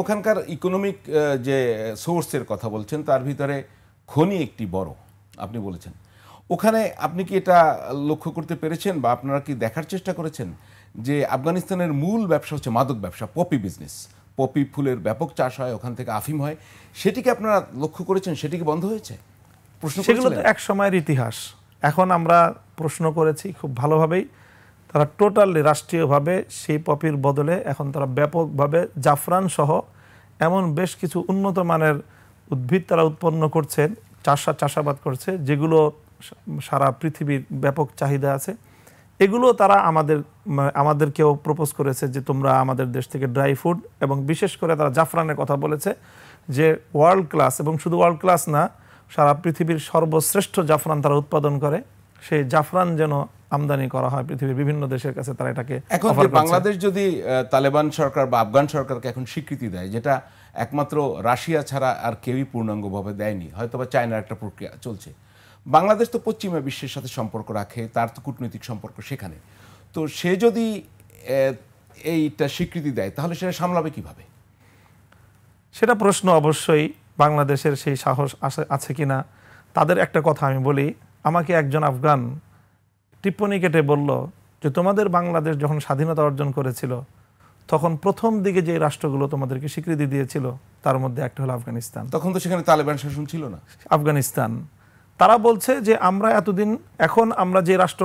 ওখানকার ইকোনমিক যে সোর্সের কথা বলছেন তার ভিতরে খনি একটি বড়, আপনি বলেছেন। ওখানে আপনি কি এটা লক্ষ্য করতে পেরেছেন বা আপনারা কি দেখার চেষ্টা করেছেন যে আফগানিস্তানের মূল ব্যবসা হচ্ছে মাদক ব্যবসা, পপি বিজনেস, পপি ফুলের ব্যাপক চাষ হয়, ওখান থেকে আফিম হয়, সেটিকে আপনারা লক্ষ্য করেছেন? সেটি কি বন্ধ হয়েছে? সেগুলো তো এক সময়ের ইতিহাস। এখন আমরা প্রশ্ন করেছি খুব ভালোভাবেই, তারা টোটালি রাষ্ট্রীয়ভাবে সেই পপির বদলে এখন তারা ব্যাপকভাবে জাফরান সহ এমন বেশ কিছু উন্নত মানের উদ্ভিদ তারা উৎপন্ন করছেন, চাষাবাদ করছে, যেগুলো সারা পৃথিবীর ব্যাপক চাহিদা আছে। এগুলো তারা আমাদেরকেও প্রপোজ করেছে যে তোমরা আমাদের দেশ থেকে ড্রাই ফুড, এবং বিশেষ করে তারা জাফরানের কথা বলেছে যে ওয়ার্ল্ড ক্লাস, এবং শুধু ওয়ার্ল্ড ক্লাস না, সারা পৃথিবীর সর্বশ্রেষ্ঠ জাফরান তারা উৎপাদন করে। সেই জাফরান যেন আমদানি করা হয় পৃথিবীর বিভিন্ন দেশের কাছে, তারা এটাকে। এখন বাংলাদেশ যদি তালেবান সরকার বা আফগান সরকারকে এখন স্বীকৃতি দেয়, যেটা একমাত্র রাশিয়া ছাড়া আর কেউই পূর্ণাঙ্গভাবে দেয়নি, হয়তো বা চায়নার একটা প্রক্রিয়া চলছে, বাংলাদেশ তো পশ্চিমা বিশ্বের সাথে সম্পর্ক রাখে, তার তো কূটনৈতিক সম্পর্ক সেখানে, তো সে যদি এইটা স্বীকৃতি দেয় তাহলে সেটা সামলাবে কিভাবে? সেটা প্রশ্ন অবশ্যই বাংলাদেশের সেই সাহস আছে কিনা। তাদের একটা কথা আমি বলি, আমাকে একজন আফগান টিপ্পনী কেটে বলল যে তোমাদের বাংলাদেশ যখন স্বাধীনতা অর্জন করেছিল তখন প্রথম দিকে যে রাষ্ট্রগুলো তোমাদেরকে স্বীকৃতি দিয়েছিল তার মধ্যে একটা হলো আফগানিস্তান। তখন তো সেখানে তালেবান শাসন ছিল না। আফগানিস্তান, তারা বলছে যে আমরা এতদিন, এখন আমরা যে রাষ্ট্র,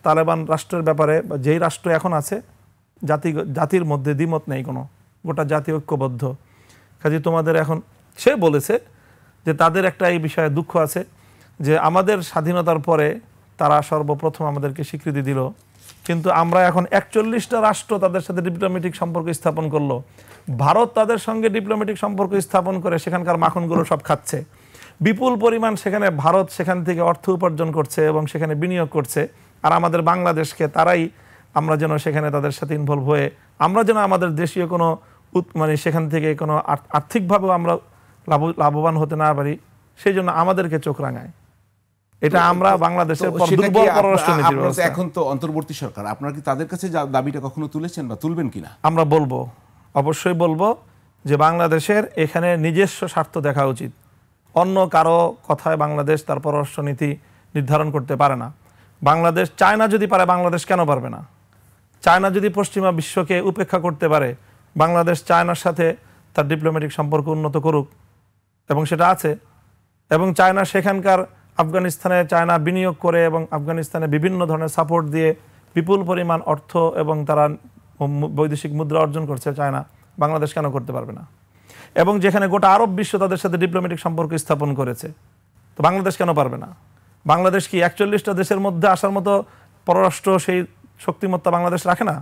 তালেবান রাষ্ট্রের ব্যাপারে যেই রাষ্ট্র এখন আছে, জাতির মধ্যে দ্বিমত নেই কোনো, গোটা জাতি ঐক্যবদ্ধ। কাজে তোমাদের এখন, সে বলেছে যে তাদের একটা এই বিষয়ে দুঃখ আছে যে আমাদের স্বাধীনতার পরে তারা সর্বপ্রথম আমাদেরকে স্বীকৃতি দিল, কিন্তু আমরা এখন 41টা রাষ্ট্র তাদের সাথে ডিপ্লোম্যাটিক সম্পর্ক স্থাপন করলো। ভারত তাদের সঙ্গে ডিপ্লোম্যাটিক সম্পর্ক স্থাপন করে সেখানকার মাখনগুলো সব খাচ্ছে, বিপুল পরিমাণ সেখানে ভারত সেখান থেকে অর্থ উপার্জন করছে এবং সেখানে বিনিয়োগ করছে। আর আমাদের বাংলাদেশকে তারাই, আমরা যেন সেখানে তাদের সাথে ইনভলভ হয়ে আমরা যেন আমাদের দেশীয় কোনো মানে সেখান থেকে কোনো আর্থিকভাবেও আমরা লাভবান হতে না পারি, সেই জন্য আমাদেরকে চোখ রাঙায়। এটা আমরা বাংলাদেশের দুর্বল পররাষ্ট্রনীতি। এখন তো অন্তর্বর্তী সরকার, আপনারা কি তাদের কাছে দাবিটা কখনো তুলেছেন বা তুলবেন কিনা? আমরা বলবো, অবশ্যই বলবো যে বাংলাদেশের এখানে নিজস্ব স্বার্থ দেখা উচিত। অন্য কারো কথায় বাংলাদেশ তার পররাষ্ট্রনীতি নির্ধারণ করতে পারে না। বাংলাদেশ, চায়না যদি পারে বাংলাদেশ কেন পারবে না? চায়না যদি পশ্চিমা বিশ্বকে উপেক্ষা করতে পারে, বাংলাদেশ চায়নার সাথে তার ডিপ্লোম্যাটিক সম্পর্ক উন্নত করুক, এবং সেটা আছে। এবং চায়না সেখানকার আফগানিস্তানে চায়না বিনিয়োগ করে এবং আফগানিস্তানে বিভিন্ন ধরনের সাপোর্ট দিয়ে বিপুল পরিমাণ অর্থ এবং তারা বৈদেশিক মুদ্রা অর্জন করছে চায়না, বাংলাদেশ কেন করতে পারবে না? এবং যেখানে গোটা আরব বিশ্ব তাদের সাথে ডিপ্লোম্যাটিক সম্পর্ক স্থাপন করেছে, তো বাংলাদেশ কেন পারবে না? বাংলাদেশ কি 41টা দেশের মধ্যে আসার মতো পররাষ্ট্র সেই শক্তিমত্তা বাংলাদেশ রাখে না?